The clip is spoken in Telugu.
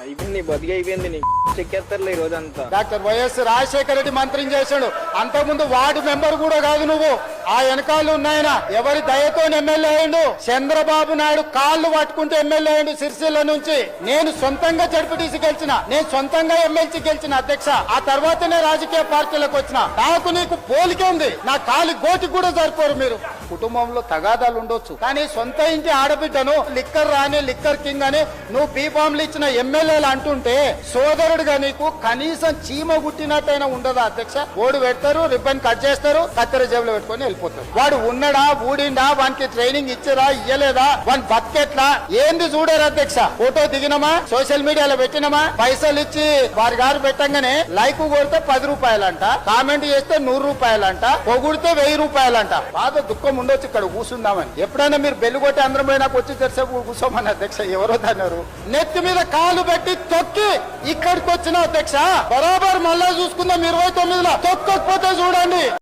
అయిపోయింది బతికి అయిపోయింది నీ చెక్కేస్తారులే ఈ రోజంతా. డాక్టర్ వైఎస్ రాజశేఖర రెడ్డి మంత్రిని చేశాడు. అంతకుముందు వార్డు మెంబర్ కూడా కాదు నువ్వు. ఆ వెనకాలు ఉన్నాయన ఎవరి దయతో ఎమ్మెల్యే అయ్యిండు. చంద్రబాబు నాయుడు కాళ్ళు పట్టుకుంటే ఎమ్మెల్యే అయ్యిండు సిరిసిల్ల నుంచి. నేను సొంతంగా జడ్పీటీసీ గెలిచిన, నేను సొంతంగా ఎమ్మెల్సీ గెలిచిన అధ్యక్ష. ఆ తర్వాతనే రాజకీయ పార్టీలకు వచ్చిన. నాకు నీకు పోలికే ఉంది. నా కాలి గోటి కూడా సరిపోరు మీరు. కుటుంబంలో తగాదాలు ఉండొచ్చు, కానీ సొంత ఇంటి ఆడబిడ్డను లిక్కర్ రాని లిక్కర్ కింగ్ అని నువ్వు బీఫామ్లు ఇచ్చిన ఎమ్మెల్యేలు అంటుంటే సోదరుడుగా నీకు కనీసం చీమ గుట్టినట్టయినా ఉండదా అధ్యక్ష? ఓడి పెడతారు, రిబ్బన్ కట్ చేస్తారు, కత్తెర జేబులో పెట్టుకొని వెళ్ళిపోతారు. వాడు ఉన్నడా ఊడిండా, వానికి ట్రైనింగ్ ఇచ్చారా ఇయ్యలేదా, వాని బకెట్లా ఏంది చూడరు అధ్యక్ష. ఫోటో దిగినమా, సోషల్ మీడియాలో పెట్టినమా, పైసలు ఇచ్చి వారి గారు పెట్టంగానే లైక్ కొడితే 10 రూపాయలంట, కామెంట్ చేస్తే 100 రూపాయలంట, పొగుడితే 1000 రూపాయలంట. బాధ దుఃఖం ఉండొచ్చు ఇక్కడ కూర్చుందామని. ఎప్పుడైనా మీరు బెల్లు కొట్టి అందరం పోయినా వచ్చి తెరిసేపు కూర్చోమని అధ్యక్ష. ఎవరో అన్నారు. నెత్తి మీద కాలు పెట్టి తొక్కి ఇక్కడికి వచ్చిన అధ్యక్ష. బరాబర్ మళ్ళా చూసుకుందాం 29లో. తొక్కకపోతే చూడండి.